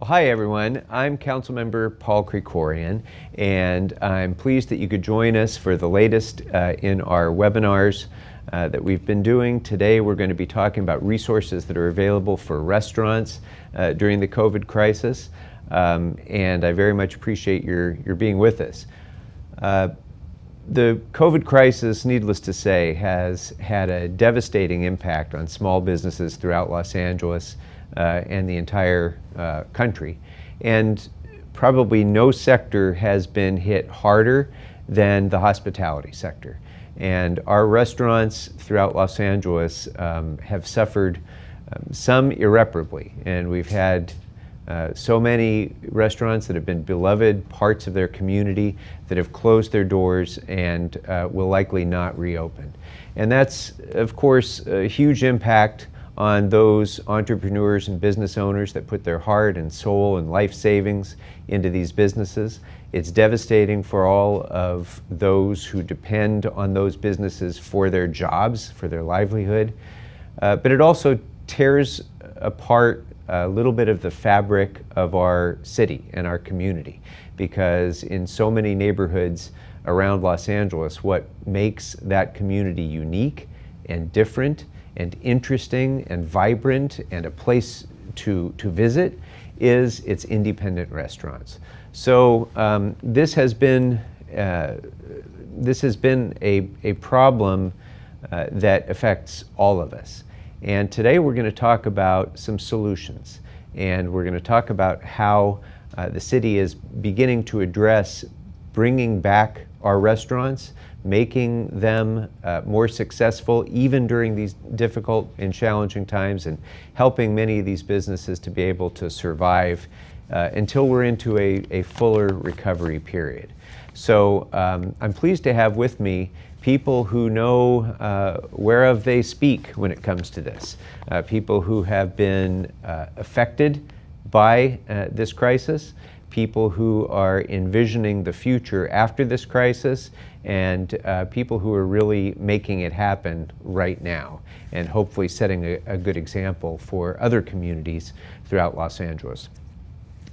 Well, hi everyone. I'm Councilmember Paul Krekorian, and I'm pleased that you could join us for the latest in our webinars that we've been doing. Today we're going to be talking about resources that are available for restaurants during the COVID crisis, and I very much appreciate your being with us. The COVID crisis, needless to say, has had a devastating impact on small businesses throughout Los Angeles and the entire country. And probably no sector has been hit harder than the hospitality sector. And our restaurants throughout Los Angeles have suffered some irreparably. And we've had so many restaurants that have been beloved parts of their community that have closed their doors and will likely not reopen. And that's, of course, a huge impact on those entrepreneurs and business owners that put their heart and soul and life savings into these businesses. It's devastating for all of those who depend on those businesses for their jobs, for their livelihood. But it also tears apart a little bit of the fabric of our city and our community, because in so many neighborhoods around Los Angeles, what makes that community unique and different and interesting and vibrant and a place to visit is its independent restaurants. So this has been a problem that affects all of us. And today we're going to talk about some solutions, and we're going to talk about how the city is beginning to address bringing back our restaurants, making them more successful even during these difficult and challenging times, and helping many of these businesses to be able to survive until we're into a fuller recovery period. So I'm pleased to have with me people who know whereof they speak when it comes to this, people who have been affected by this crisis, people who are envisioning the future after this crisis, and people who are really making it happen right now, and hopefully setting a good example for other communities throughout Los Angeles.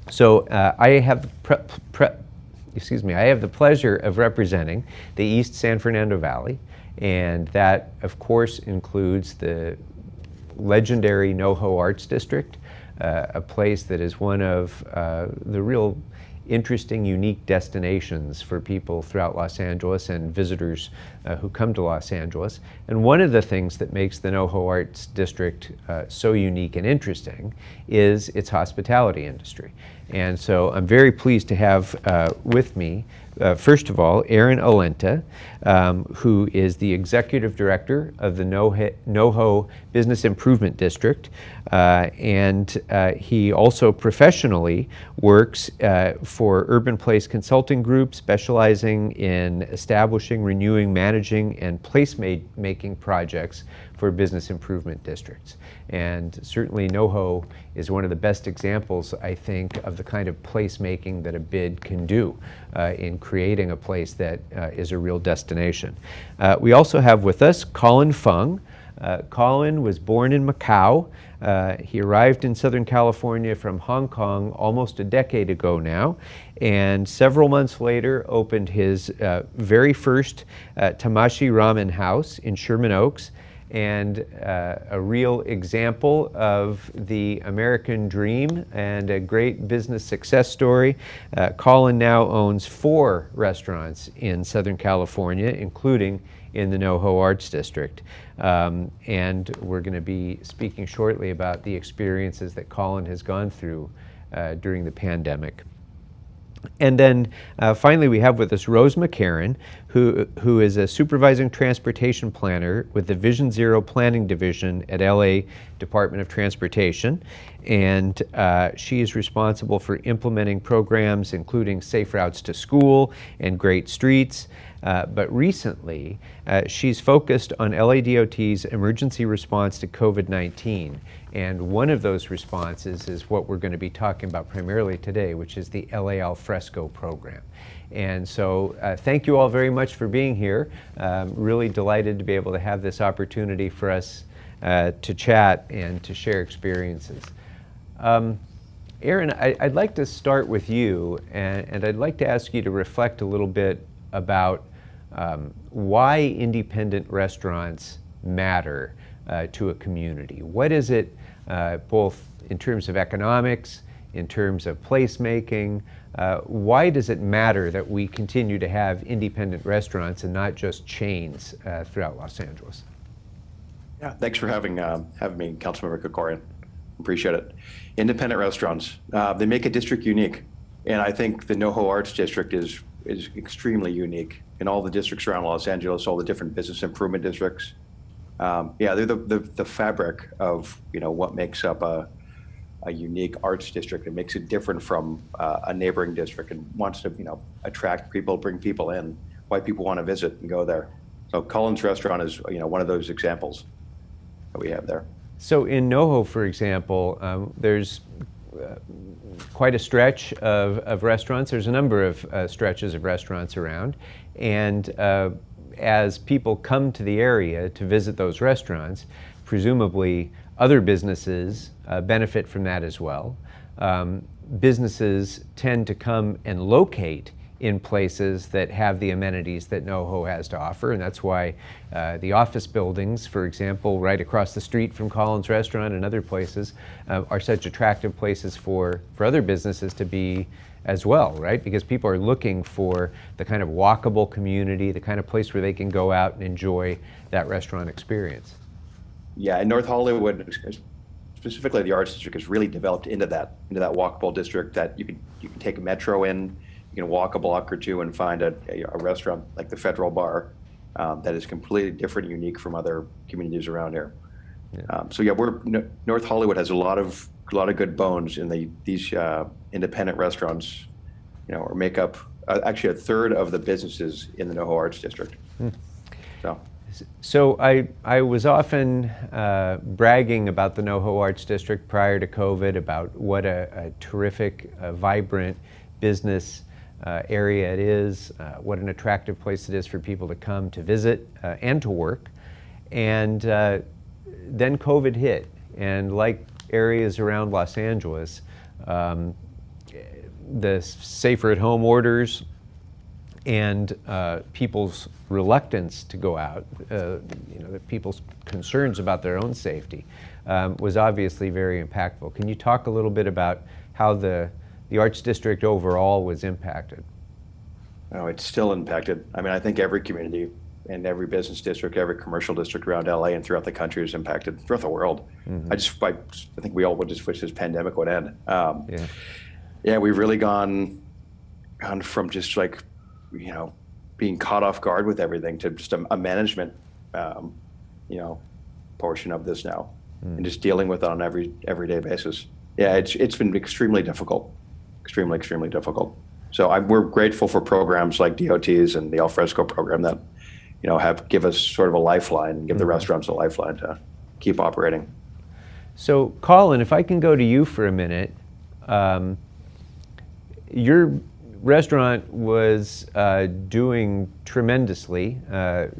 So I have the pleasure of representing the East San Fernando Valley, and that of course includes the legendary NoHo Arts District, a place that is one of the real interesting, unique destinations for people throughout Los Angeles and visitors who come to Los Angeles. And one of the things that makes the NoHo Arts District so unique and interesting is its hospitality industry. And so I'm very pleased to have with me, first of all, Aaron Alenta, who is the Executive Director of the NoHo Business Improvement District. And he also professionally works for Urban Place Consulting Group, specializing in establishing, renewing, managing, and place-making projects for business improvement districts. And certainly NoHo is one of the best examples, I think, of the kind of placemaking that a bid can do in creating a place that is a real destination. We also have with us Colin Fung. Colin was born in Macau. He arrived in Southern California from Hong Kong almost a decade ago now, and several months later opened his very first Tamashi Ramen House in Sherman Oaks, and a real example of the American dream and a great business success story. Colin now owns 4 restaurants in Southern California, including in the NoHo Arts District. And we're going to be speaking shortly about the experiences that Colin has gone through during the pandemic. And then finally we have with us Rose McCarran, who is a supervising transportation planner with the Vision Zero Planning Division at LA Department of Transportation. And she is responsible for implementing programs including Safe Routes to School and Great Streets. But recently, she's focused on LADOT's emergency response to COVID-19. And one of those responses is what we're going to be talking about primarily today, which is the LA Al Fresco program. And so thank you all very much for being here. Really delighted to be able to have this opportunity for us to chat and to share experiences. Aaron, I'd like to start with you, and I'd like to ask you to reflect a little bit about why independent restaurants matter to a community. What is it, both in terms of economics, in terms of placemaking, why does it matter that we continue to have independent restaurants and not just chains throughout Los Angeles? Yeah, thanks for having me, Councilmember Krekorian. Appreciate it. Independent restaurants, they make a district unique. And I think the NoHo Arts District is extremely unique in all the districts around Los Angeles, all the different business improvement districts. Yeah, they're the fabric of what makes up a unique arts district. It makes it different from a neighboring district and wants to attract people, bring people in, why people want to visit and go there. So Collins Restaurant is one of those examples that we have there. So in NoHo, for example, there's quite a stretch of restaurants. There's a number of stretches of restaurants around. And as people come to the area to visit those restaurants, presumably other businesses benefit from that as well. Businesses tend to come and locate in places that have the amenities that NoHo has to offer, and that's why the office buildings, for example, right across the street from Collins Restaurant and other places are such attractive places for other businesses to be as well, right? Because people are looking for the kind of walkable community, the kind of place where they can go out and enjoy that restaurant experience. Yeah, in North Hollywood, specifically the Arts District, has really developed into that walkable district that you can take a metro in. You can walk a block or two and find a restaurant like the Federal Bar that is completely different and unique from other communities around here. Yeah. So yeah, North Hollywood has a lot of good bones in these independent restaurants, or make up actually a third of the businesses in the NoHo Arts District. So I was often bragging about the NoHo Arts District prior to COVID, about what a terrific, vibrant business area it is, what an attractive place it is for people to come to visit and to work. And then COVID hit, and like areas around Los Angeles, the safer at home orders and people's reluctance to go out, people's concerns about their own safety was obviously very impactful. Can you talk a little bit about how the Arts District overall was impacted? Oh, it's still impacted. I mean, I think every community and every business district, every commercial district around LA and throughout the country is impacted, throughout the world. Mm-hmm. I think we all would just wish this pandemic would end. Yeah, we've really gone from just like, being caught off guard with everything to just a management, portion of this now, and just dealing with it on everyday basis. Yeah, it's been extremely difficult. Extremely difficult. So we're grateful for programs like DOT's and the Alfresco program that, give us sort of a lifeline and give the restaurants a lifeline to keep operating. So Colin, if I can go to you for a minute, your restaurant was doing tremendously.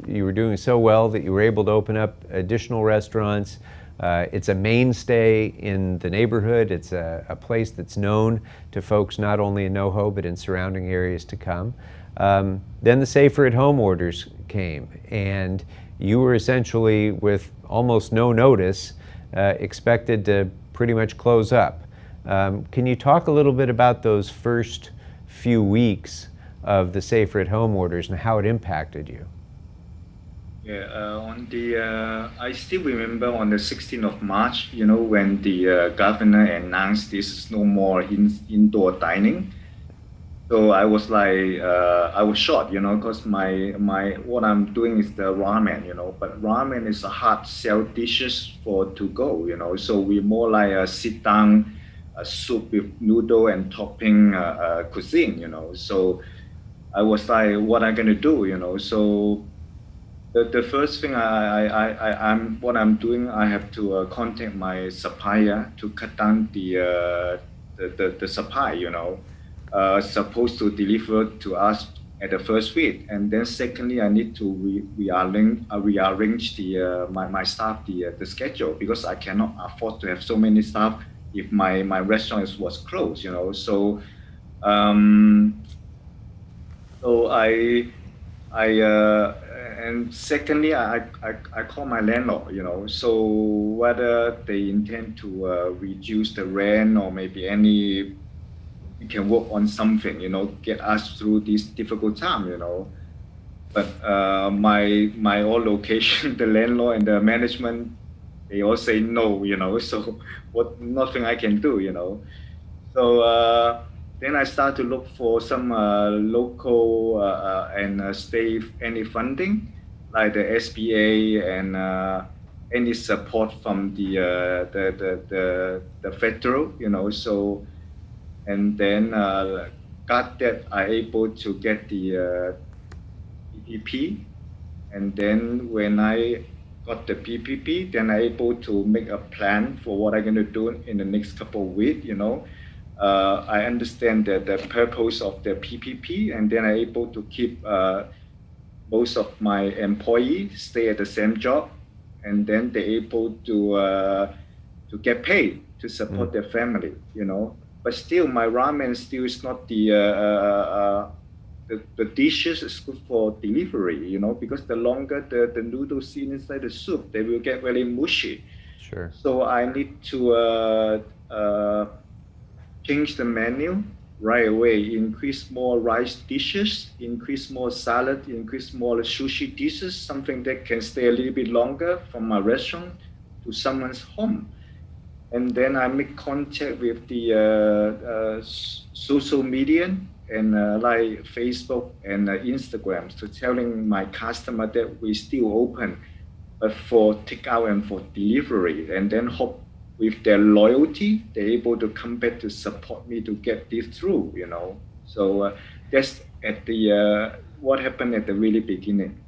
You were doing so well that you were able to open up additional restaurants. It's a mainstay in the neighborhood. It's a place that's known to folks not only in NoHo but in surrounding areas to come. Then the safer at home orders came, and you were essentially, with almost no notice, expected to pretty much close up. Can you talk a little bit about those first few weeks of the safer at home orders and how it impacted you? Yeah, I still remember on the 16th of March, when the governor announced this is no more indoor dining. So I was like, I was shocked, because what I'm doing is the ramen, but ramen is a hard sell dishes to go, so we're more like a sit down soup with noodle and topping cuisine, So I was like, what am I gonna do, So the first thing what I'm doing, I have to contact my supplier to cut down the supply, supposed to deliver to us at the first week, and then secondly, I need to rearrange my staff the schedule, because I cannot afford to have so many staff if my restaurant was closed, um, so and secondly, I call my landlord, so whether they intend to reduce the rent or maybe we can work on something, get us through this difficult time, But my old location, the landlord and the management, they all say no, so nothing I can do, So then I start to look for some local and state any funding, like the SBA and any support from the federal, So and then got that I able to get the PPP, and then when I got the PPP, then I able to make a plan for what I'm going to do in the next couple of weeks, I understand that the purpose of the PPP, and then I able to keep most of my employees stay at the same job, and then they able to get paid to support their family, But still, my ramen still is not the dishes is good for delivery, because the longer the noodles in inside the soup, they will get very mushy. Sure. So I need to change the menu right away, increase more rice dishes, increase more salad, increase more sushi dishes, something that can stay a little bit longer from my restaurant to someone's home. And then I make contact with the social media and like Facebook and Instagram, to telling my customer that we still open, but for takeout and for delivery, and then hope with their loyalty, they're able to come back to support me to get this through, So that's at the what happened at the really beginning.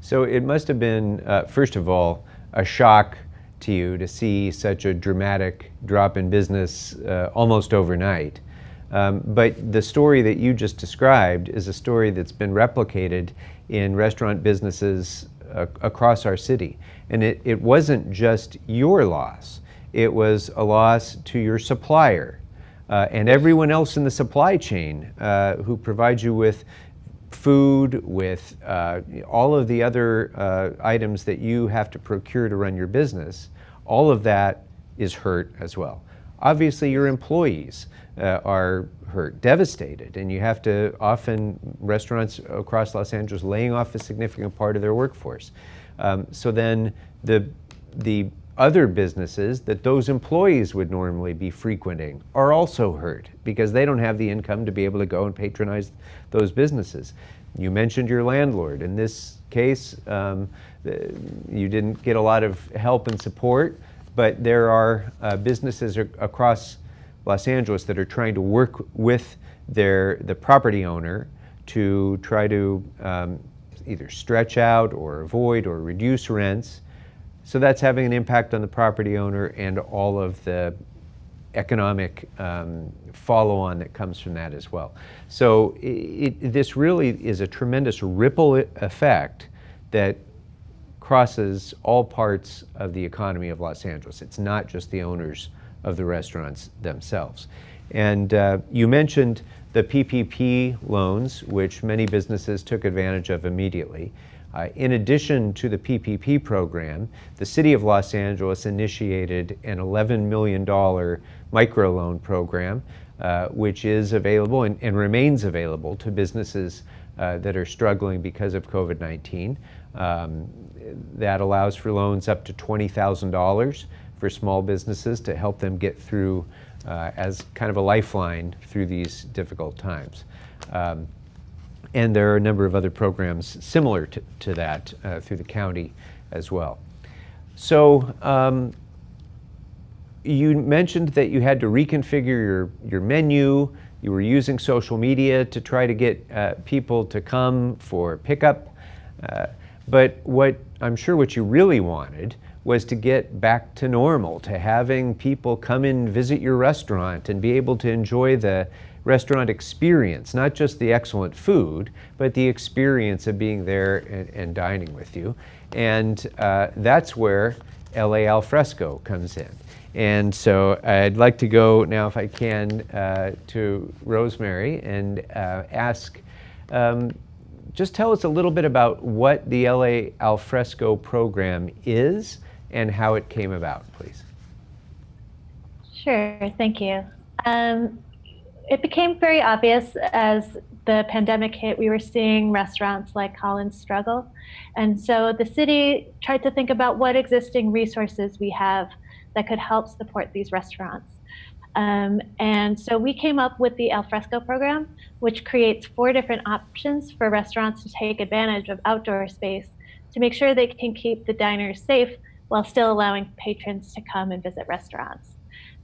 So it must have been, first of all, a shock to you to see such a dramatic drop in business almost overnight. But the story that you just described is a story that's been replicated in restaurant businesses across our city. And it wasn't just your loss. It was a loss to your supplier and everyone else in the supply chain who provides you with food, with all of the other items that you have to procure to run your business. All of that is hurt as well. Obviously, your employees are hurt, devastated, and you have to often, restaurants across Los Angeles laying off a significant part of their workforce. So then the other businesses that those employees would normally be frequenting are also hurt because they don't have the income to be able to go and patronize those businesses. You mentioned your landlord. In this case, you didn't get a lot of help and support, but there are businesses across Los Angeles that are trying to work with the property owner to try to either stretch out or avoid or reduce rents. So that's having an impact on the property owner and all of the economic follow-on that comes from that as well. So this really is a tremendous ripple effect that crosses all parts of the economy of Los Angeles. It's not just the owners of the restaurants themselves. And you mentioned the PPP loans, which many businesses took advantage of immediately. In addition to the PPP program, the City of Los Angeles initiated an $11 million microloan program, which is available and remains available to businesses that are struggling because of COVID-19. That allows for loans up to $20,000 for small businesses to help them get through as kind of a lifeline through these difficult times. And there are a number of other programs similar to that through the county as well. So you mentioned that you had to reconfigure your menu. You were using social media to try to get people to come for pickup. But what I'm sure what you really wanted was to get back to normal, to having people come in, visit your restaurant, and be able to enjoy the restaurant experience, not just the excellent food, but the experience of being there and dining with you. And that's where LA Alfresco comes in. And so I'd like to go now, if I can, to Rosemary and ask, just tell us a little bit about what the LA Alfresco program is and how it came about, please. Sure, thank you. It became very obvious as the pandemic hit, we were seeing restaurants like Collins struggle. And so the city tried to think about what existing resources we have that could help support these restaurants. And so we came up with the Alfresco program, which creates 4 different options for restaurants to take advantage of outdoor space to make sure they can keep the diners safe while still allowing patrons to come and visit restaurants.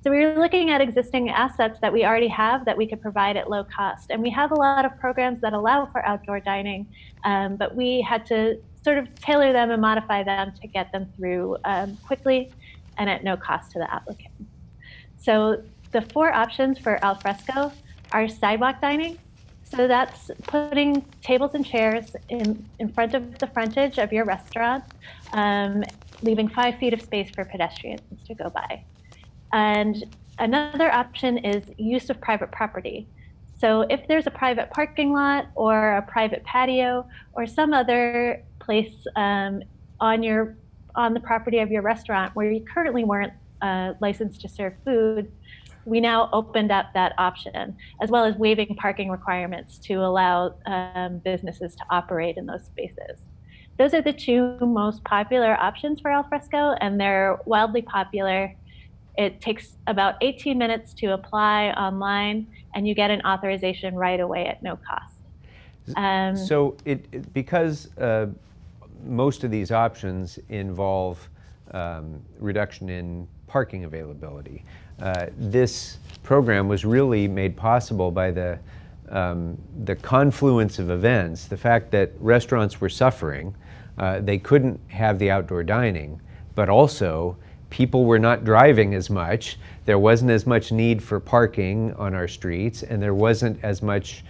So we were looking at existing assets that we already have that we could provide at low cost. And we have a lot of programs that allow for outdoor dining, but we had to sort of tailor them and modify them to get them through quickly and at no cost to the applicant. So the 4 options for Alfresco are sidewalk dining. So that's putting tables and chairs in front of the frontage of your restaurant, leaving 5 feet of space for pedestrians to go by. And another option is use of private property. So if there's a private parking lot or a private patio or some other place on the property of your restaurant where you currently weren't licensed to serve food, we now opened up that option, as well as waiving parking requirements to allow businesses to operate in those spaces. Those are the 2 most popular options for Alfresco, and they're wildly popular. It takes about 18 minutes to apply online, and you get an authorization right away at no cost. So because most of these options involve reduction in parking availability, this program was really made possible by the confluence of events, the fact that restaurants were suffering, they couldn't have the outdoor dining, but also people were not driving as much, there wasn't as much need for parking on our streets, and there wasn't as much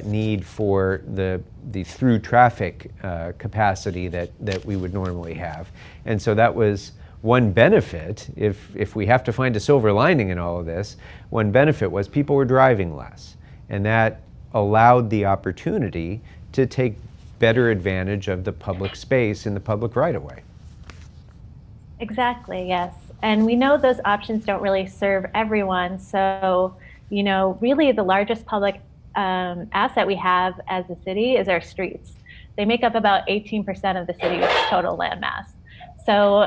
need for the through traffic capacity that we would normally have. And so that was one benefit. If we have to find a silver lining in all of this, one benefit was people were driving less, and that allowed the opportunity to take better advantage of the public space in the public right-of-way. Exactly, yes. And we know those options don't really serve everyone. So, really the largest public asset we have as a city is our streets. They make up about 18% of the city's total landmass. So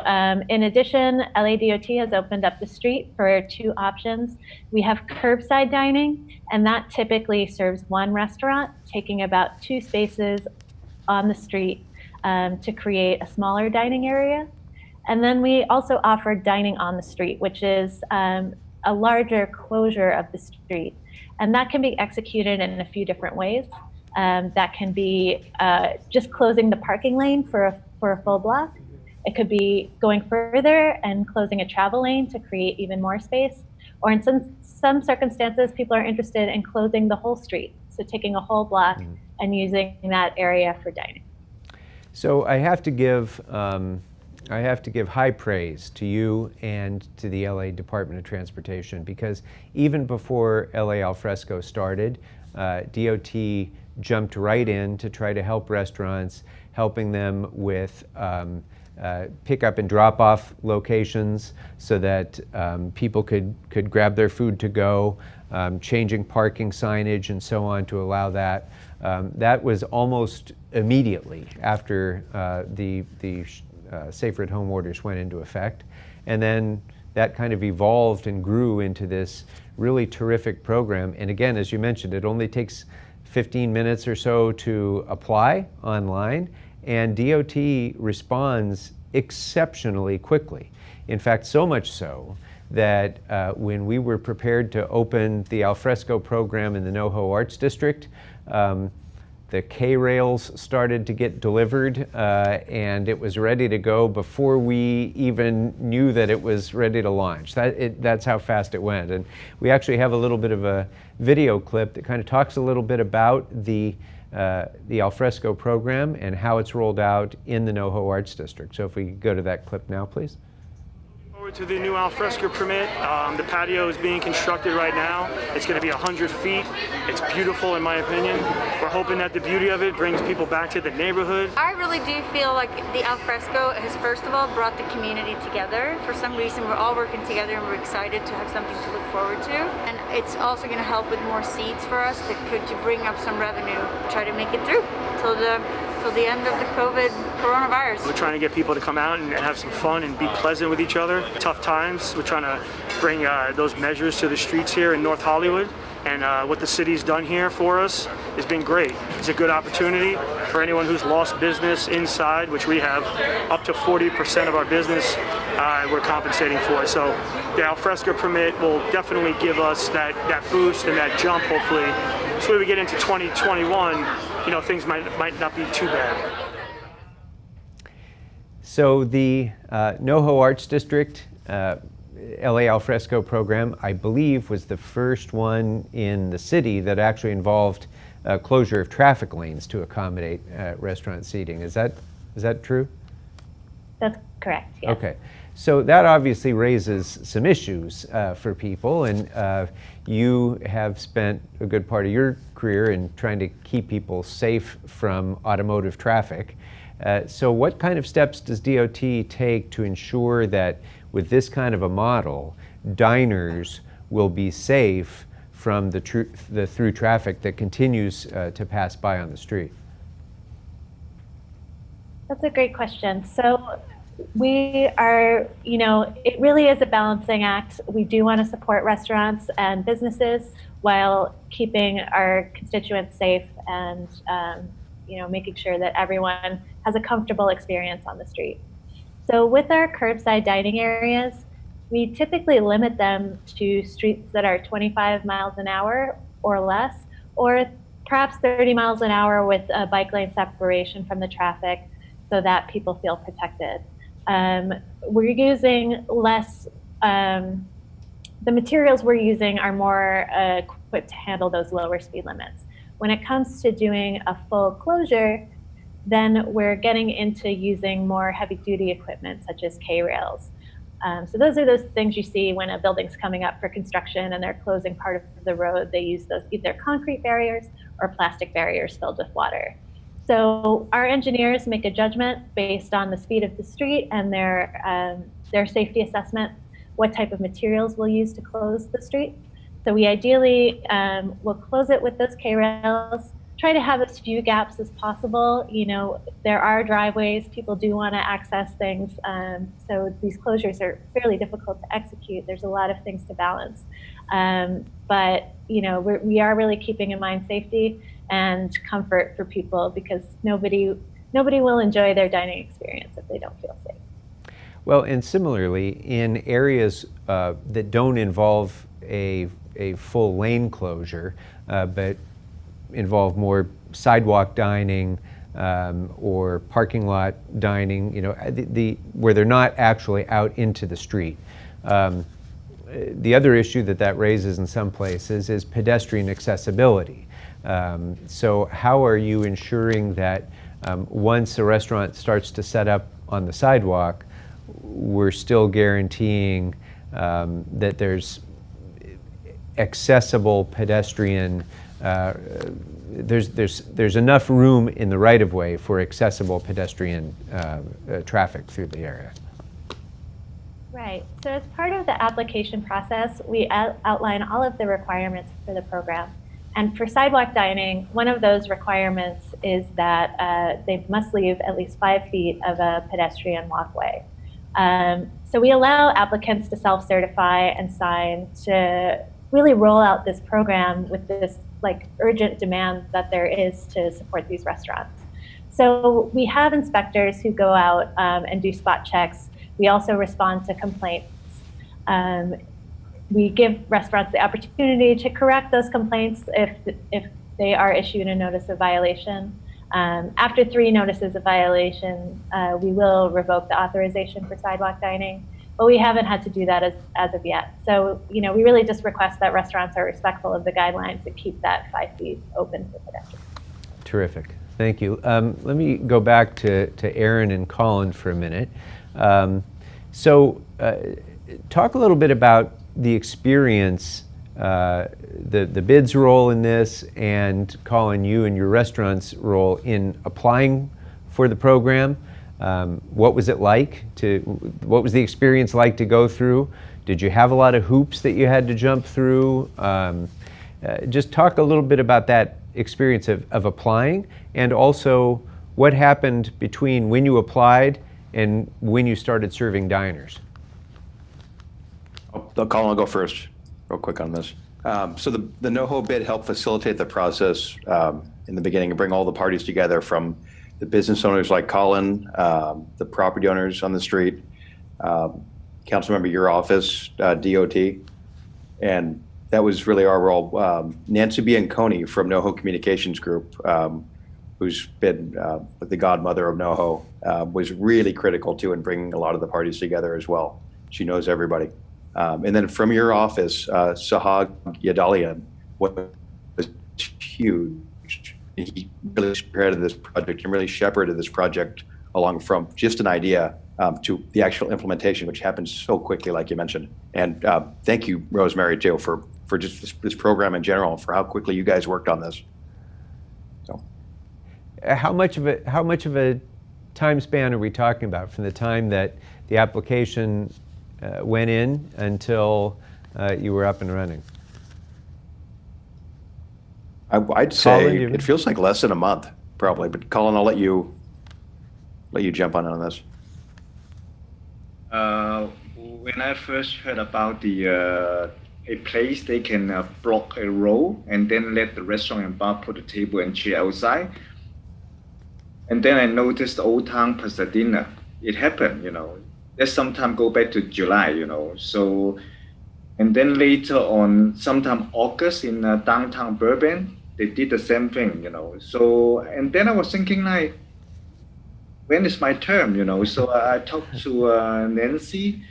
in addition, LADOT has opened up the street for 2 options. We have curbside dining, and that typically serves 1 restaurant, taking about 2 spaces on the street to create a smaller dining area. And then we also offer dining on the street, which is a larger closure of the street. And that can be executed in a few different ways. That can be just closing the parking lane for a full block. It could be going further and closing a travel lane to create even more space. Or in some circumstances, people are interested in closing the whole street. So taking a whole block and using that area for dining. So I have to give high praise to you and to the LA Department of Transportation, because even before LA Alfresco started, DOT jumped right in to try to help restaurants, helping them with pick-up and drop-off locations so that people could grab their food to go, changing parking signage and so on to allow that. That was almost immediately after the Safer at Home orders went into effect. And then that kind of evolved and grew into this really terrific program. And again, as you mentioned, it only takes 15 minutes or so to apply online, and DOT responds exceptionally quickly. In fact, so much so that when we were prepared to open the Alfresco program in the NoHo Arts District, the K-rails started to get delivered, and it was ready to go before we even knew that it was ready to launch. That's how fast it went. And we actually have a little bit of a video clip that kind of talks a little bit about the Alfresco program and how it's rolled out in the NoHo Arts District. So if we could go to that clip now, please. forward to the new alfresco permit. The patio is being constructed right now. It's going to be 100 feet. It's beautiful in my opinion. We're hoping that the beauty of it brings people back to the neighborhood. I really do feel like the alfresco has first of all brought the community together. For some reason we're all working together and we're excited to have something to look forward to. And it's also going to help with more seats for us to bring up some revenue, try to make it through till the end of the coronavirus. We're trying to get people to come out and have some fun and be pleasant with each other. Tough times. We're trying to bring those measures to the streets here in North Hollywood. And what the city's done here for us has been great. It's a good opportunity for anyone who's lost business inside, which we have up to 40% of our business we're compensating for. So the alfresco permit will definitely give us that boost and that jump, hopefully. So when we get into 2021, things might not be too bad. So the NoHo Arts District LA Alfresco program, I believe, was the first one in the city that actually involved closure of traffic lanes to accommodate restaurant seating. Is that true? That's correct, yes. Okay. So that obviously raises some issues for people, and you have spent a good part of your career in trying to keep people safe from automotive traffic. So what kind of steps does DOT take to ensure that with this kind of a model, diners will be safe from the through traffic that continues to pass by on the street? That's a great question. So we are, it really is a balancing act. We do want to support restaurants and businesses while keeping our constituents safe and, making sure that everyone has a comfortable experience on the street. So with our curbside dining areas, we typically limit them to streets that are 25 miles an hour or less, or perhaps 30 miles an hour with a bike lane separation from the traffic so that people feel protected. We're using less, the materials we're using are more equipped to handle those lower speed limits. When it comes to doing a full closure, then we're getting into using more heavy duty equipment such as K-rails. So those are those things you see when a building's coming up for construction and they're closing part of the road. They use those either concrete barriers or plastic barriers filled with water. So our engineers make a judgment based on the speed of the street and their safety assessment, what type of materials we'll use to close the street. So we ideally will close it with those K-rails, try to have as few gaps as possible. There are driveways, people do want to access things. So these closures are fairly difficult to execute. There's a lot of things to balance. But we are really keeping in mind safety and comfort for people, because nobody will enjoy their dining experience if they don't feel safe. Well, and similarly, in areas that don't involve a full lane closure, but involve more sidewalk dining or parking lot dining, where they're not actually out into the street. The other issue that raises in some places is pedestrian accessibility. So how are you ensuring that once a restaurant starts to set up on the sidewalk, we're still guaranteeing that there's accessible pedestrian, there's enough room in the right-of-way for accessible pedestrian traffic through the area? Right. So as part of the application process, we outline all of the requirements for the program. And for sidewalk dining, one of those requirements is that they must leave at least 5 feet of a pedestrian walkway. So we allow applicants to self-certify and sign to really roll out this program with this urgent demand that there is to support these restaurants. So we have inspectors who go out and do spot checks. We also respond to complaints. We give restaurants the opportunity to correct those complaints if they are issued a notice of violation. After 3 notices of violation, we will revoke the authorization for sidewalk dining, but we haven't had to do that as of yet. So, we really just request that restaurants are respectful of the guidelines to keep that 5 feet open for pedestrians. Terrific, thank you. Let me go back to Aaron and Colin for a minute. So talk a little bit about the experience, the bid's role in this, and Colin, you and your restaurant's role in applying for the program. What was it like what was the experience like to go through? Did you have a lot of hoops that you had to jump through? Just talk a little bit about that experience of applying, and also what happened between when you applied and when you started serving diners. Colin will go first, real quick on this. So the NoHo bid helped facilitate the process in the beginning and bring all the parties together, from the business owners like Colin, the property owners on the street, Councilmember, your office, DOT, and that was really our role. Nancy Bianconi from NoHo Communications Group, who's been the godmother of NoHo, was really critical too in bringing a lot of the parties together as well. She knows everybody. And then from your office, Sahag Yadalian was huge. He really spearheaded this project and really shepherded this project along from just an idea to the actual implementation, which happened so quickly, like you mentioned. And thank you, Rosemary, too, for just this program in general, for how quickly you guys worked on this. So, how much of a time span are we talking about from the time that the application went in until you were up and running? I'd say Colin, it feels like less than a month, probably. But Colin, I'll let you jump on this. When I first heard about a place they can block a row and then let the restaurant and bar put a table and chair outside, and then I noticed Old Town Pasadena. It happened, There's sometime go back to July, So, and then later on, sometime August in downtown Burbank, they did the same thing, So, and then I was thinking like, when is my term, So I talked to Nancy,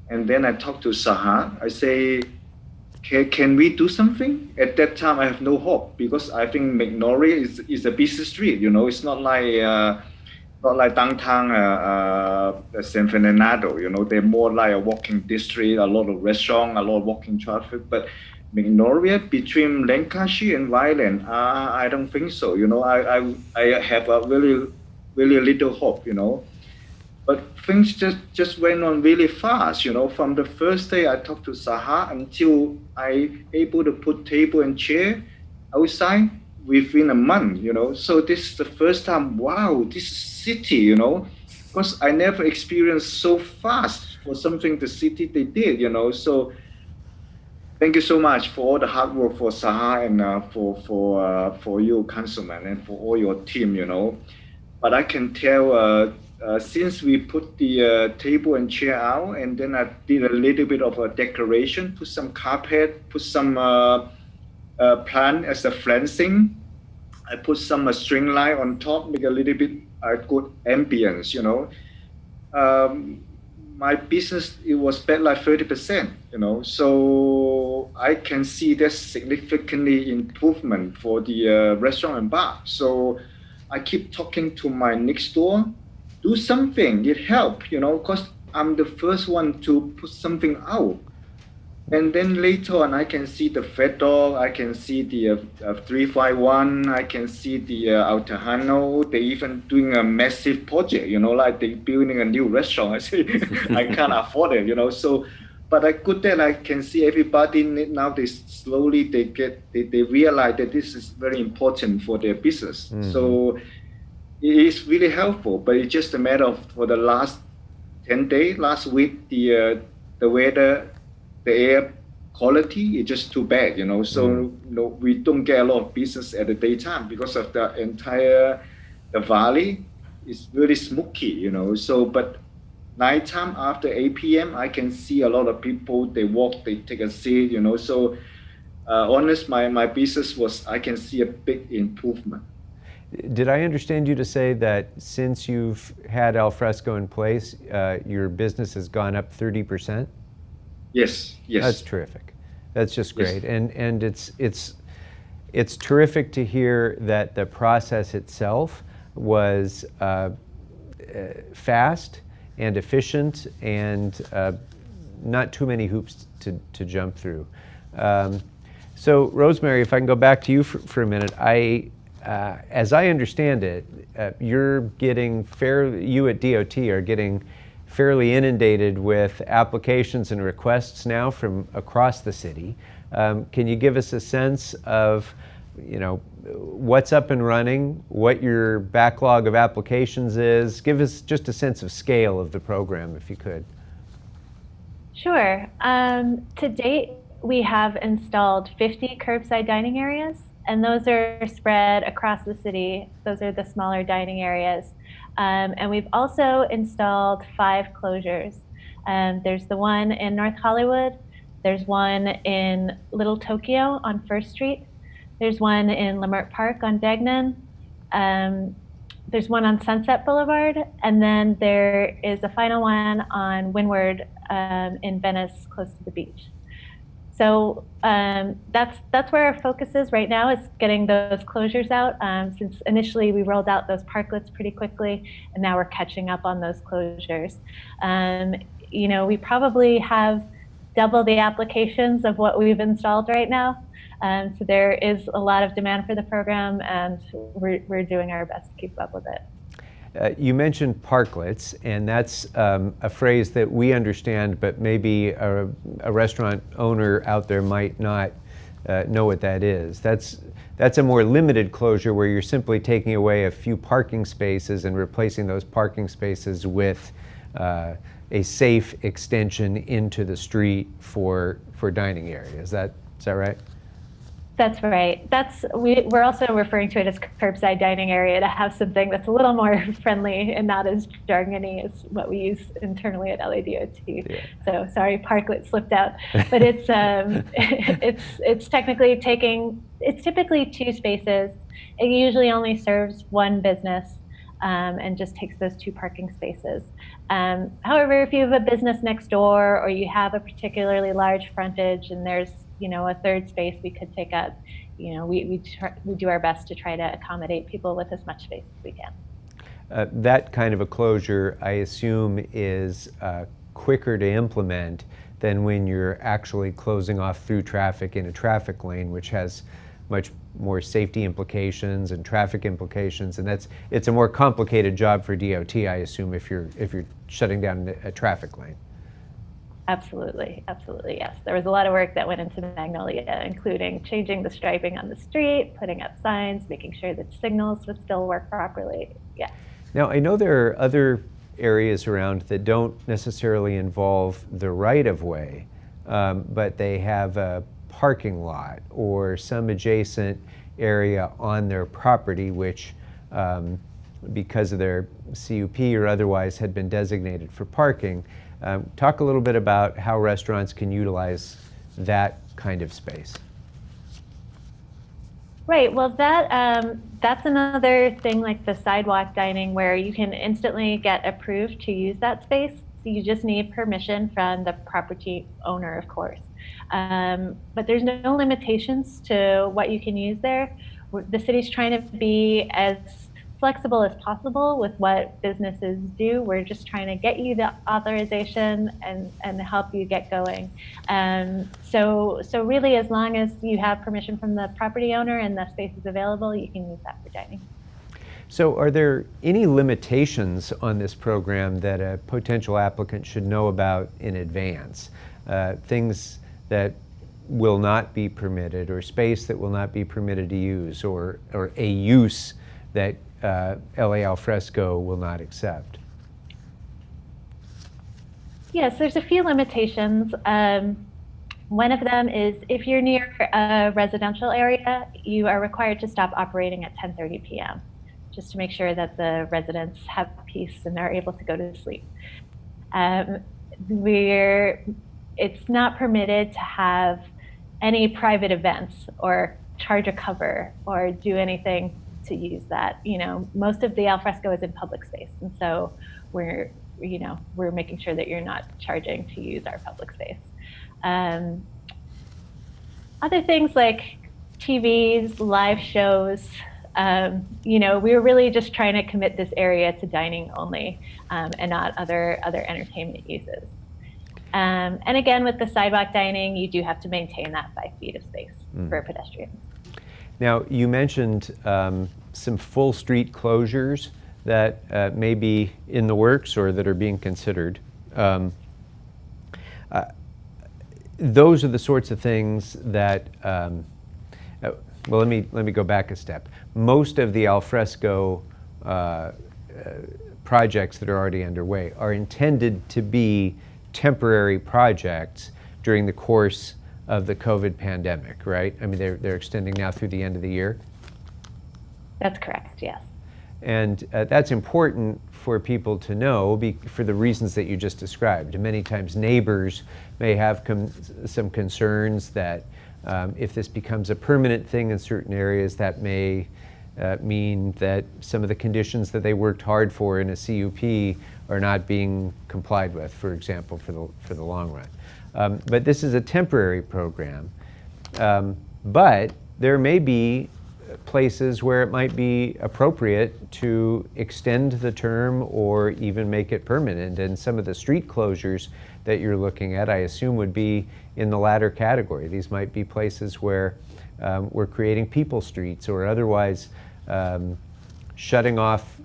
and then I talked to Sahar. I say, can we do something? At that time, I have no hope, because I think Magnolia is a busy street, It's not like downtown San Fernando, they're more like a walking district, a lot of restaurants, a lot of walking traffic. But Magnolia, between Lancashire and Vineland, I don't think so. I have a really little hope. But things just went on really fast. From the first day I talked to Sahar until I able to put table and chair outside within a month. So this is the first time. Wow, this city. Because I never experienced so fast for something the city they did. So thank you so much for all the hard work for Sahar and for you, Councilman, and for all your team. But I can tell. Since we put the table and chair out, and then I did a little bit of a decoration, put some carpet, put some plant as a fencing. I put some string light on top, make a little bit good ambience, My business, it was bet like 30%, So I can see there's significantly improvement for the restaurant and bar. So I keep talking to my next door. Do something, it helped, because I'm the first one to put something out. And then later on, I can see the Fed Dog, I can see the 351, I can see the Altahano. They even doing a massive project, like they building a new restaurant. I say, I can't afford it, So, but I good that I can see everybody now. They slowly they realize that this is very important for their business. Mm-hmm. So it is really helpful, but it's just a matter of for the last 10 days, last week, the weather, the air quality is just too bad, So we don't get a lot of business at the daytime because of the valley is really smoky, So, but nighttime after 8 p.m., I can see a lot of people. They walk, they take a seat, So, honest, my business I can see a big improvement. Did I understand you to say that since you've had al fresco in place, your business has gone up 30%? Yes. That's terrific. That's just great. Yes. And it's terrific to hear that the process itself was fast and efficient, and not too many hoops to jump through. So Rosemary, if I can go back to you for a minute, as I understand it, you at DOT are getting fairly inundated with applications and requests now from across the city. Can you give us a sense of, what's up and running, what your backlog of applications is? Give us just a sense of scale of the program, if you could. Sure. To date, we have installed 50 curbside dining areas, and those are spread across the city. Those are the smaller dining areas. And we've also installed 5 closures. There's the one in North Hollywood. There's one in Little Tokyo on First Street. There's one in Leimert Park on Degnan. There's one on Sunset Boulevard. And then there is a final one on Windward in Venice, close to the beach. So that's where our focus is right now, is getting those closures out. Since initially we rolled out those parklets pretty quickly, and now we're catching up on those closures. We probably have double the applications of what we've installed right now. So there is a lot of demand for the program, and we're doing our best to keep up with it. You mentioned parklets, and that's a phrase that we understand, but maybe a restaurant owner out there might not know what that is. That's a more limited closure where you're simply taking away a few parking spaces and replacing those parking spaces with a safe extension into the street for dining area. Is that right? That's right. We're also referring to it as curbside dining area to have something that's a little more friendly and not as jargony as what we use internally at LADOT. Yeah. So sorry, parklet slipped out. But it's it's typically 2 spaces. It usually only serves one business and just takes those 2 parking spaces. However, if you have a business next door, or you have a particularly large frontage and there's a third space we could take up, we do our best to try to accommodate people with as much space as we can. That kind of a closure, I assume, is quicker to implement than when you're actually closing off through traffic in a traffic lane, which has much more safety implications and traffic implications, and it's a more complicated job for DOT, I assume, if you're shutting down a traffic lane. Absolutely, yes. There was a lot of work that went into Magnolia, including changing the striping on the street, putting up signs, making sure that signals would still work properly. Yeah. Now, I know there are other areas around that don't necessarily involve the right-of-way, but they have a parking lot or some adjacent area on their property which, because of their CUP or otherwise, had been designated for parking. Talk a little bit about how restaurants can utilize that kind of space. Right. Well, that's another thing, like the sidewalk dining, where you can instantly get approved to use that space. So you just need permission from the property owner, of course. But there's no limitations to what you can use there. The city's trying to be as flexible as possible with what businesses do. We're just trying to get you the authorization and help you get going. So really, as long as you have permission from the property owner and the space is available, you can use that for dining. So are there any limitations on this program that a potential applicant should know about in advance? Things that will not be permitted, or space that will not be permitted to use, or a use that LA Alfresco will not accept? Yes, there's a few limitations. One of them is if you're near a residential area, you are required to stop operating at 10:30 p.m. just to make sure that the residents have peace and are able to go to sleep. It's not permitted to have any private events or charge a cover or do anything to use that. Most of the alfresco is in public space, and so we're making sure that you're not charging to use our public space. Other things like TVs, live shows, We were really just trying to commit this area to dining only and not other entertainment uses. And again, with the sidewalk dining, you do have to maintain that 5 feet of space for pedestrians. Now, you mentioned some full street closures that may be in the works or that are being considered. Those are the sorts of things that, well, let me go back a step. Most of the alfresco projects that are already underway are intended to be temporary projects during the course of the COVID pandemic, right? I mean, they're extending now through the end of the year. That's correct, yes. And that's important for people to know for the reasons that you just described. Many times neighbors may have some concerns that if this becomes a permanent thing in certain areas, that may mean that some of the conditions that they worked hard for in a CUP are not being complied with, for example, for the long run. But this is a temporary program. But there may be places where it might be appropriate to extend the term or even make it permanent. And some of the street closures that you're looking at, I assume, would be in the latter category. These might be places where we're creating people streets or otherwise shutting off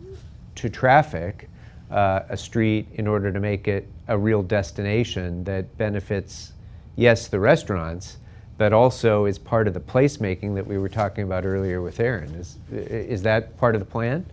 to traffic a street in order to make it a real destination that benefits, yes, the restaurants, but also is part of the placemaking that we were talking about earlier with Aaron. Is that part of the plan?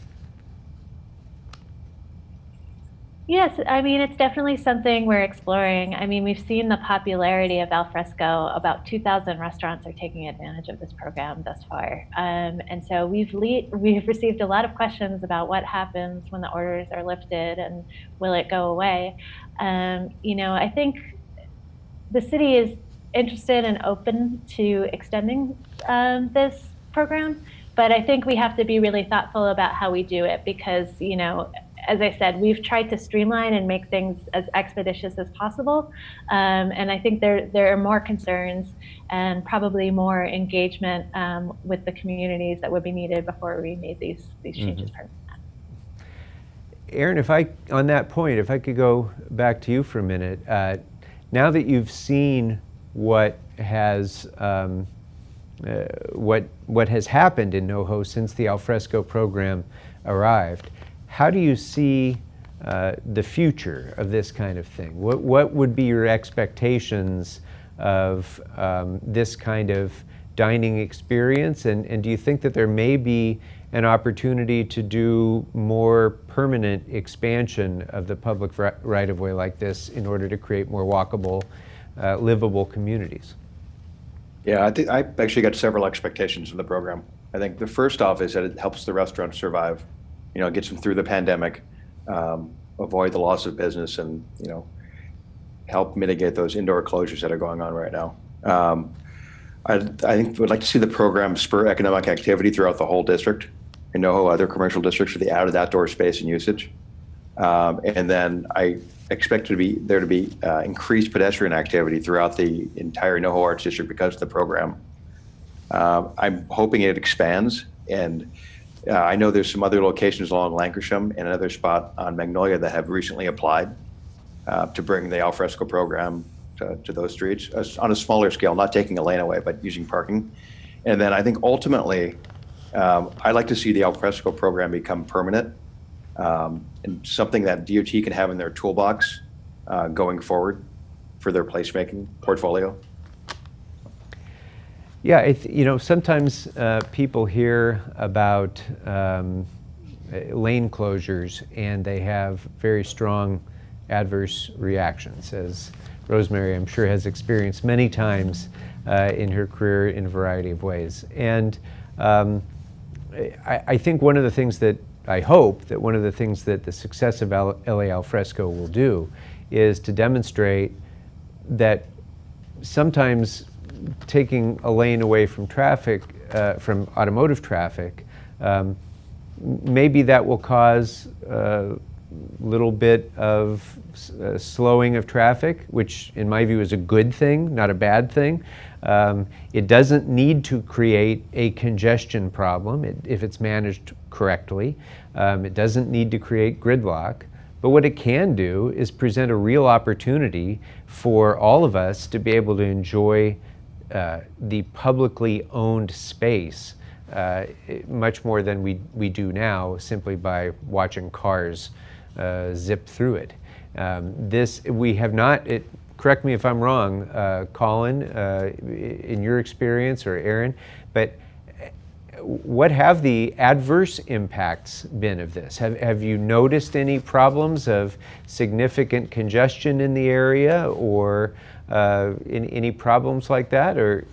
Yes, I mean, it's definitely something we're exploring. I mean, we've seen the popularity of alfresco. About 2,000 restaurants are taking advantage of this program thus far. And so we've received a lot of questions about what happens when the orders are lifted and will it go away. I think the city is interested and open to extending this program, but I think we have to be really thoughtful about how we do it because, as I said, we've tried to streamline and make things as expeditious as possible. And I think there are more concerns and probably more engagement with the communities that would be needed before we made these changes permanent. Aaron, on that point, if I could go back to you for a minute, now that you've seen what has happened in NoHo since the alfresco program arrived, how do you see the future of this kind of thing? What would be your expectations of this kind of dining experience? And do you think that there may be an opportunity to do more permanent expansion of the public right-of-way like this in order to create more walkable, livable communities? Yeah, I think I've actually got several expectations of the program. I think the first off is that it helps the restaurants survive, gets them through the pandemic, avoid the loss of business, and help mitigate those indoor closures that are going on right now. I think we'd like to see the program spur economic activity throughout the whole district and NoHo, other commercial districts for the outdoor space and usage. And then I expect there to be increased pedestrian activity throughout the entire NoHo Arts District because of the program. I'm hoping it expands, and I know there's some other locations along Lancashire and another spot on Magnolia that have recently applied to bring the alfresco program to those streets on a smaller scale, not taking a lane away, but using parking. And then I think ultimately, I'd like to see the alfresco program become permanent and something that DOT can have in their toolbox going forward for their placemaking portfolio. Yeah, sometimes people hear about lane closures and they have very strong adverse reactions, as Rosemary, I'm sure, has experienced many times in her career in a variety of ways. And I think one of the things that I hope that one of the things that the success of LA Alfresco will do is to demonstrate that sometimes taking a lane away from traffic, from automotive traffic, maybe that will cause little bit of slowing of traffic, which in my view is a good thing, not a bad thing. It doesn't need to create a congestion problem if it's managed correctly. It doesn't need to create gridlock. But what it can do is present a real opportunity for all of us to be able to enjoy the publicly owned space much more than we do now, simply by watching cars zip through it. We have not, correct me if I'm wrong, Colin, in your experience, or Aaron, but what have the adverse impacts been of this? Have you noticed any problems of significant congestion in the area, or any problems like that, or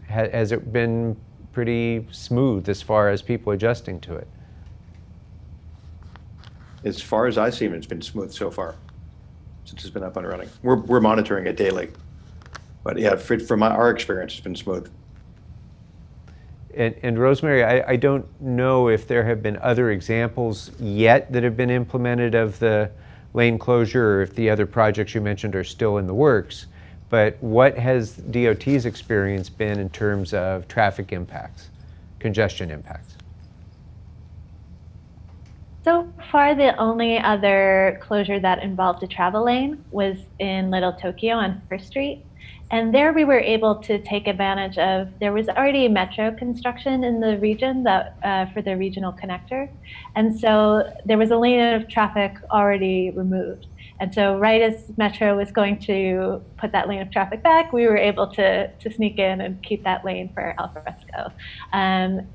has it been pretty smooth as far as people adjusting to it? As far as I've seen, it's been smooth so far since it's been up and running. We're monitoring it daily, but yeah, from our experience, it's been smooth. And Rosemary, I don't know if there have been other examples yet that have been implemented of the lane closure, or if the other projects you mentioned are still in the works. But what has DOT's experience been in terms of traffic impacts, congestion impacts? So far, the only other closure that involved a travel lane was in Little Tokyo on First Street. And there we were able to take advantage of, there was already metro construction in the region that for the regional connector. And so there was a lane of traffic already removed. And so right as Metro was going to put that lane of traffic back, we were able to sneak in and keep that lane for Alfresco.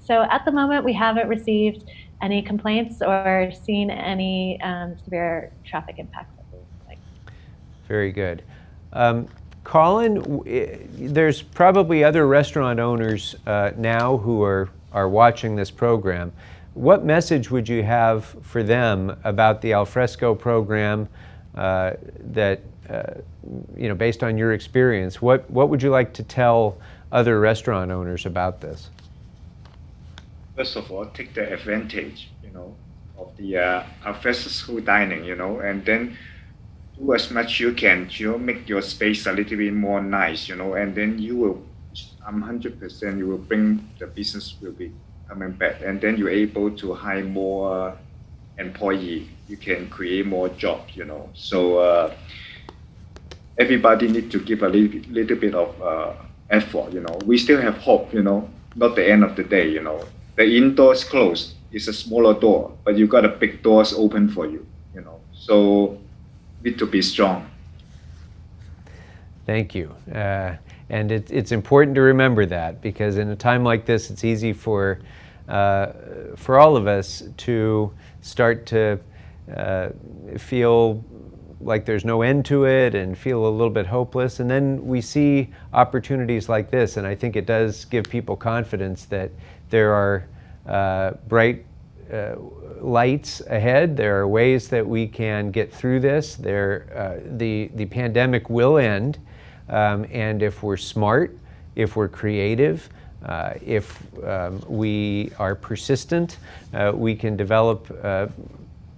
So at the moment, we haven't received any complaints or seen any severe traffic impacts. Very good. Colin, there's probably other restaurant owners now who are watching this program. What message would you have for them about the Alfresco program that, based on your experience, what would you like to tell other restaurant owners about this? First of all, take the advantage, of the Alfresco dining, and then do as much you can, make your space a little bit more nice, and then you will, I'm 100%, you will bring, the business will be coming back, and then you're able to hire more employee. You can create more jobs, So everybody need to give a little bit of effort, We still have hope, not the end of the day, The indoors closed. It's a smaller door, but you got a big doors open for you, So need to be strong. Thank you. And it's important to remember that, because in a time like this, it's easy for all of us to start to feel like there's no end to it and feel a little bit hopeless. And then we see opportunities like this, and I think it does give people confidence that there are bright lights ahead. There are ways that we can get through this. The pandemic will end, and if we're smart, if we're creative, if we are persistent, we can develop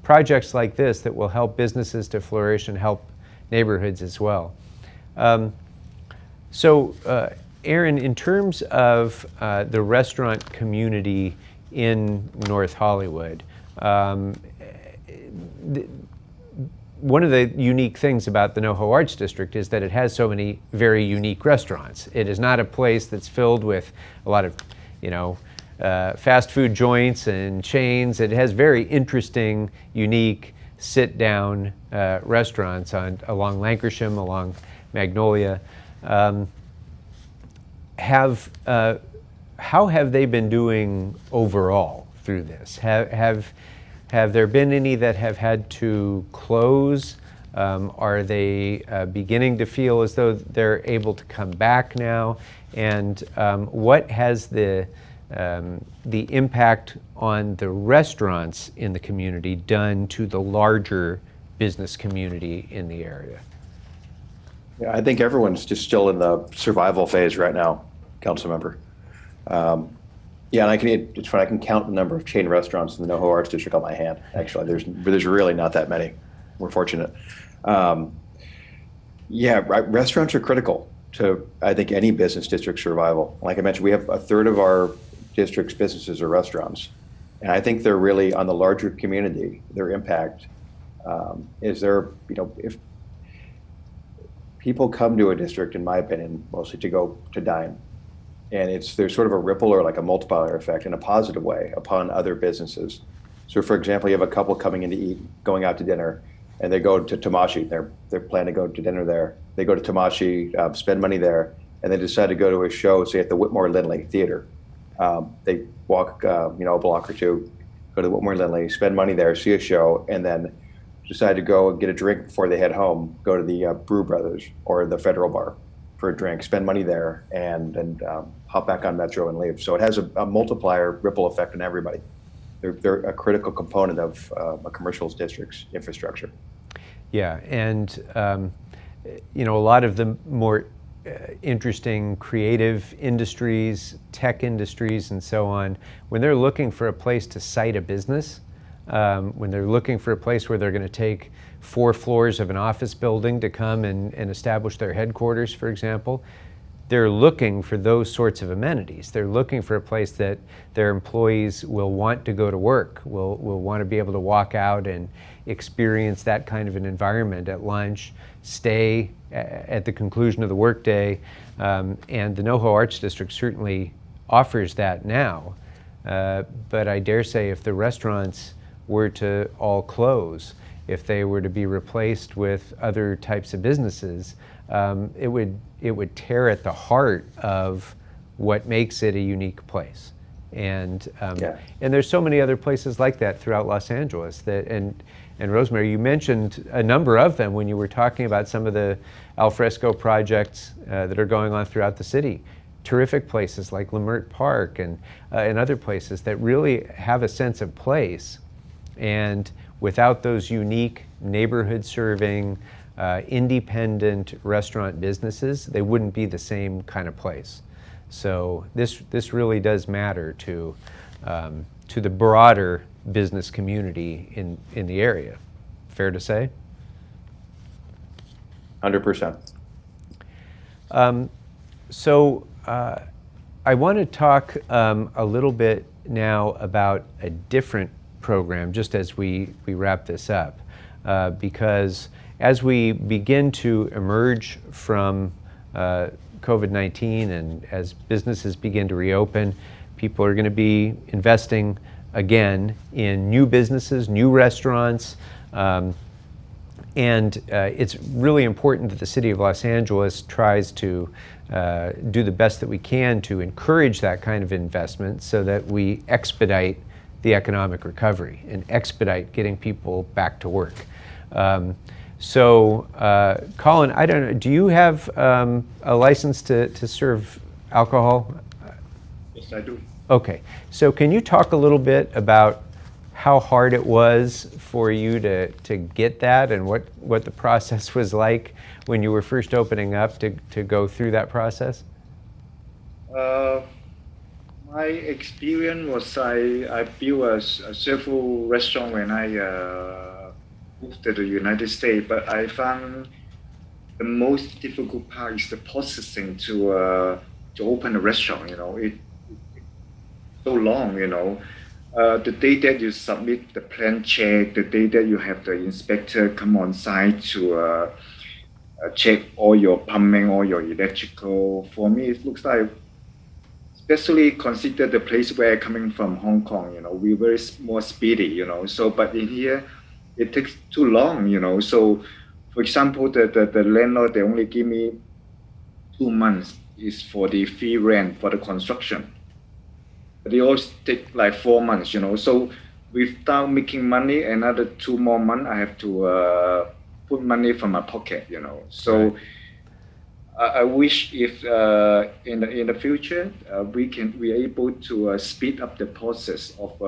projects like this that will help businesses to flourish and help neighborhoods as well. So, Aaron, in terms of the restaurant community in North Hollywood, one of the unique things about the NoHo Arts District is that it has so many very unique restaurants. It is not a place that's filled with a lot of, fast food joints and chains. It has very interesting, unique, sit-down restaurants along Lankershim, along Magnolia. How have they been doing overall through this? Have there been any that have had to close? Are they beginning to feel as though they're able to come back now? And what has the impact on the restaurants in the community done to the larger business community in the area? Yeah, I think everyone's just still in the survival phase right now, Councilmember. Yeah, and it's funny, I can count the number of chain restaurants in the NoHo Arts District on my hand, actually. There's really not that many. We're fortunate. Yeah, right, restaurants are critical to, I think, any business district survival. Like I mentioned, we have a third of our district's businesses are restaurants. And I think they're really, on the larger community, their impact is there, if people come to a district, in my opinion, mostly to go to dine, and there's sort of a ripple or like a multiplier effect in a positive way upon other businesses. So for example, you have a couple coming in to eat, going out to dinner, and they go to Tamashi. They're planning to go to dinner there. They go to Tamashi, spend money there, and they decide to go to a show, say at the Whitmore Lindley Theater. They walk, a block or two, go to the Whitmore Lindley, spend money there, see a show, and then decide to go and get a drink before they head home. Go to the Brew Brothers or the Federal Bar for a drink, spend money there, and hop back on Metro and leave. So it has a multiplier ripple effect on everybody. They're a critical component of a commercial district's infrastructure. Yeah, and a lot of the more interesting creative industries, tech industries, and so on, when they're looking for a place to site a business, when they're looking for a place where they're going to take 4 floors of an office building to come and establish their headquarters, for example, they're looking for those sorts of amenities. They're looking for a place that their employees will want to go to work, will want to be able to walk out and experience that kind of an environment at lunch, stay at the conclusion of the workday, and the NoHo Arts District certainly offers that now. But I dare say if the restaurants were to all close, if they were to be replaced with other types of businesses, it would tear at the heart of what makes it a unique place. And there's so many other places like that throughout Los Angeles. And Rosemary, you mentioned a number of them when you were talking about some of the alfresco projects that are going on throughout the city. Terrific places like Lemert Park and other places that really have a sense of place. And without those unique neighborhood serving, independent restaurant businesses, they wouldn't be the same kind of place. So this really does matter to the broader business community in the area. Fair to say? 100%. So I want to talk a little bit now about a different program, just as we wrap this up, because as we begin to emerge from COVID-19 and as businesses begin to reopen, people are going to be investing again in new businesses, new restaurants, and it's really important that the City of Los Angeles tries to do the best that we can to encourage that kind of investment so that we expedite the economic recovery and expedite getting people back to work. So, Colin, I don't know, do you have a license to serve alcohol? Yes, I do. Okay, so can you talk a little bit about how hard it was for you to get that and what the process was like when you were first opening up to go through that process? My experience was I built several restaurants when I moved to the United States, but I found the most difficult part is the processing to open a restaurant. It's so long. The day that you submit the plan check, the day that you have the inspector come on site to check all your plumbing, all your electrical. For me, it looks like, especially consider the place where I'm coming from, Hong Kong, we're very more speedy, so, but in here, it takes too long, so, for example, the landlord, they only give me 2 months is for the free rent for the construction. They always take like 4 months, so without making money, another 2 more months, I have to put money from my pocket, so right. I wish if in the future we're able to speed up the process of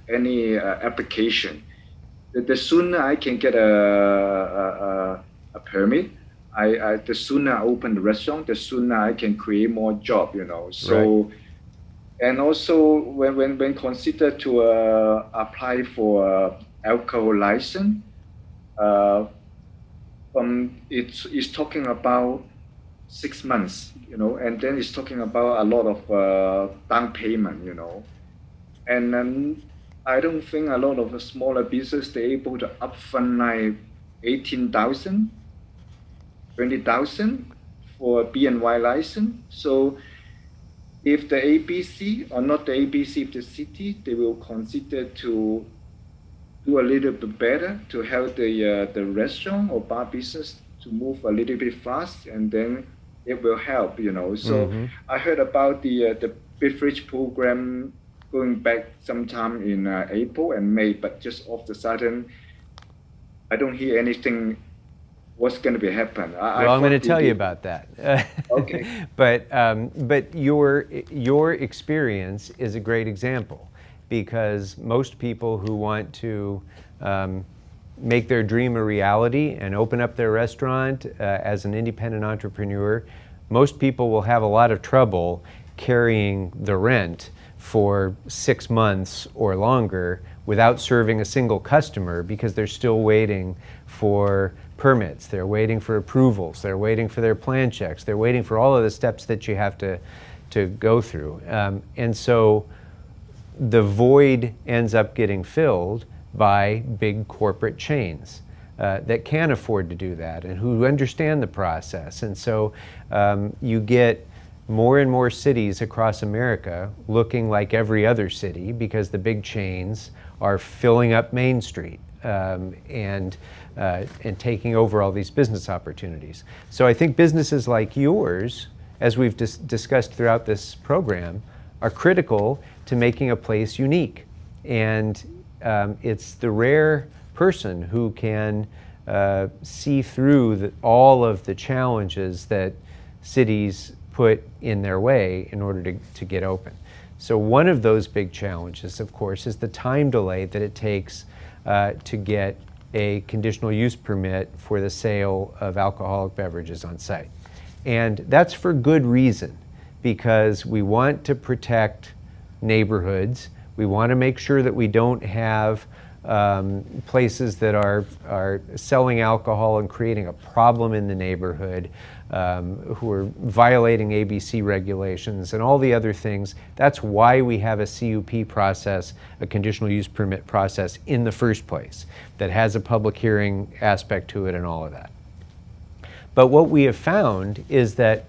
any application. The sooner I can get a permit, the sooner I open the restaurant, the sooner I can create more job. So. Right. And also, when considered to apply for alcohol license, uh, it's talking about 6 months, and then it's talking about a lot of down payment, and then I don't think a lot of the smaller business they're able to upfront like 18,000, 20,000 for BNY license. So if the ABC or not the ABC, if the city, they will consider to do a little bit better to help the restaurant or bar business to move a little bit fast, and then it will help, So I heard about the beverage program going back sometime in April and May, but just all of a sudden, I don't hear anything. What's going to be happen? Well, I'm going to tell you about that. Okay. But your experience is a great example, because most people who want to make their dream a reality and open up their restaurant as an independent entrepreneur, most people will have a lot of trouble carrying the rent for 6 months or longer without serving a single customer, because they're still waiting for permits, they're waiting for approvals, they're waiting for their plan checks, they're waiting for all of the steps that you have to go through. And so the void ends up getting filled by big corporate chains that can afford to do that and who understand the process. And so you get more and more cities across America looking like every other city, because the big chains are filling up Main Street and taking over all these business opportunities. So I think businesses like yours, as we've discussed throughout this program, are critical to making a place unique. And it's the rare person who can see through all of the challenges that cities put in their way in order to get open. So one of those big challenges, of course, is the time delay that it takes to get a conditional use permit for the sale of alcoholic beverages on site. And that's for good reason, because we want to protect neighborhoods. We want to make sure that we don't have places that are selling alcohol and creating a problem in the neighborhood, who are violating ABC regulations and all the other things. That's why we have a CUP process, a conditional use permit process in the first place, that has a public hearing aspect to it and all of that. But what we have found is that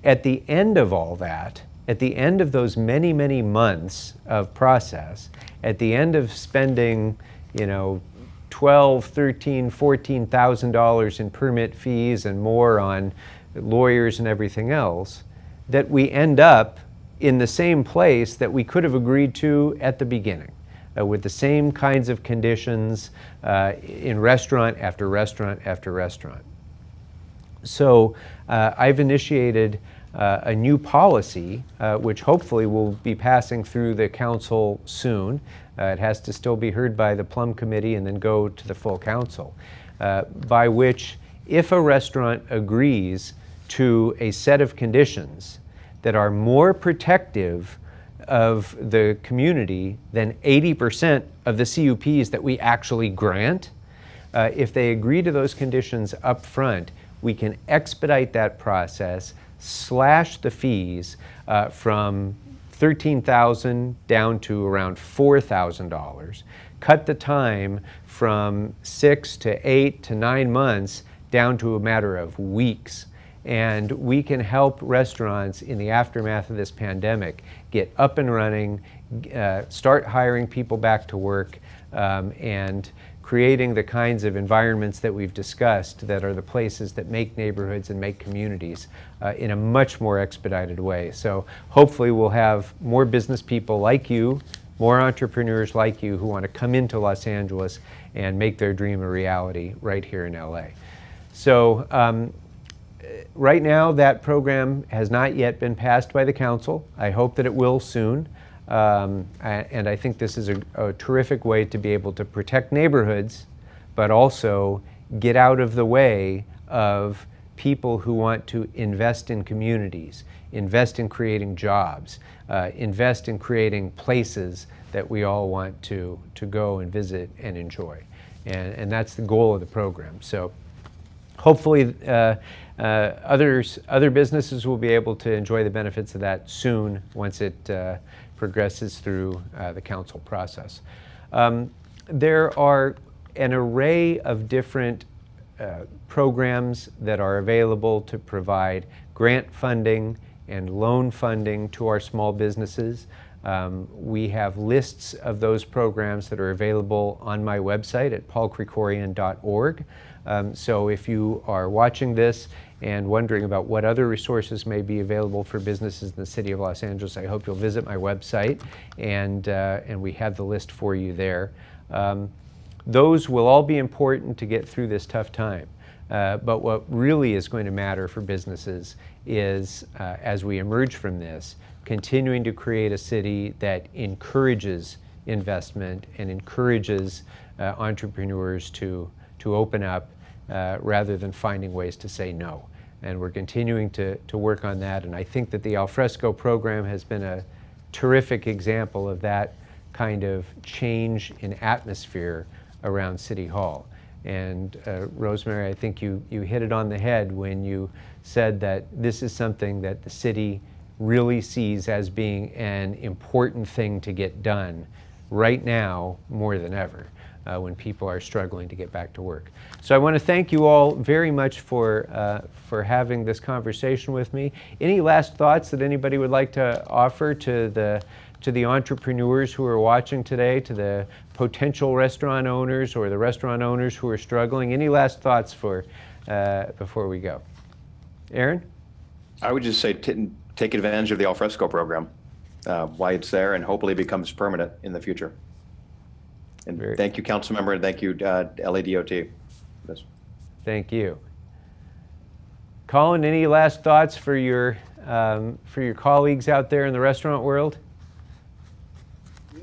at the end of all that, at the end of those many, many months of process, at the end of spending, $12,000, $13,000, $14,000 in permit fees and more on lawyers and everything else, that we end up in the same place that we could have agreed to at the beginning, with the same kinds of conditions in restaurant after restaurant after restaurant. So I've initiated a new policy, which hopefully will be passing through the council soon. It has to still be heard by the Plum Committee and then go to the full council, by which if a restaurant agrees to a set of conditions that are more protective of the community than 80% of the CUPs that we actually grant, if they agree to those conditions up front, we can expedite that process, slash the fees from $13,000 down to around $4,000, cut the time from 6 to 8 to 9 months down to a matter of weeks. And we can help restaurants in the aftermath of this pandemic get up and running, start hiring people back to work, and creating the kinds of environments that we've discussed that are the places that make neighborhoods and make communities in a much more expedited way. So hopefully we'll have more business people like you, more entrepreneurs like you who want to come into Los Angeles and make their dream a reality right here in LA. So right now that program has not yet been passed by the council. I hope that it will soon. And I think this is a terrific way to be able to protect neighborhoods, but also get out of the way of people who want to invest in communities, invest in creating jobs, invest in creating places that we all want to go and visit and enjoy. And that's the goal of the program. So hopefully other businesses will be able to enjoy the benefits of that soon once it progresses through the council process. There are an array of different programs that are available to provide grant funding and loan funding to our small businesses. We have lists of those programs that are available on my website at paulkrekorian.org. So if you are watching this and wondering about what other resources may be available for businesses in the city of Los Angeles, I hope you'll visit my website, and we have the list for you there. Those will all be important to get through this tough time. But what really is going to matter for businesses is, as we emerge from this, continuing to create a city that encourages investment and encourages entrepreneurs to open up rather than finding ways to say no. And we're continuing to work on that. And I think that the Alfresco program has been a terrific example of that kind of change in atmosphere around City Hall. And Rosemary, I think you hit it on the head when you said that this is something that the city really sees as being an important thing to get done right now more than ever when people are struggling to get back to work. So I want to thank you all very much for having this conversation with me. Any last thoughts that anybody would like to offer to the entrepreneurs who are watching today, to the potential restaurant owners or the restaurant owners who are struggling? Any last thoughts before we go? Aaron? I would just say take advantage of the Alfresco program, why it's there, and hopefully becomes permanent in the future. And thank you, Councilmember, and thank you, LADOT. Yes. Thank you. Colin, any last thoughts for your colleagues out there in the restaurant world?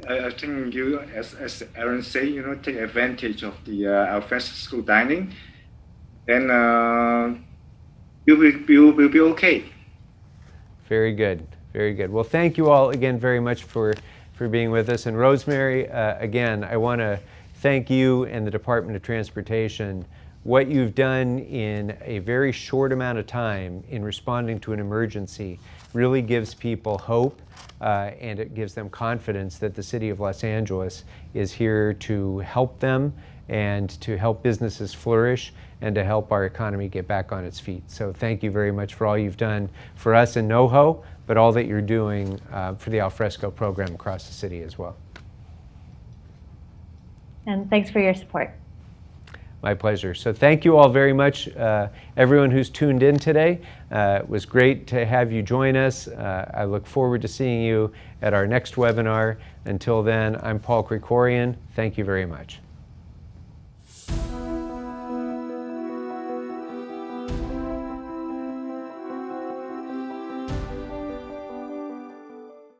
I think you, as Aaron said, take advantage of the alfresco dining, and you will be okay. Very good, very good. Well, thank you all again very much for being with us. And Rosemary, again, I want to thank you and the Department of Transportation. What you've done in a very short amount of time in responding to an emergency really gives people hope, and it gives them confidence that the City of Los Angeles is here to help them and to help businesses flourish and to help our economy get back on its feet. So thank you very much for all you've done for us in NoHo, but all that you're doing for the Alfresco program across the city as well. And thanks for your support. My pleasure. So thank you all very much, everyone who's tuned in today. It was great to have you join us. I look forward to seeing you at our next webinar. Until then, I'm Paul Krekorian. Thank you very much.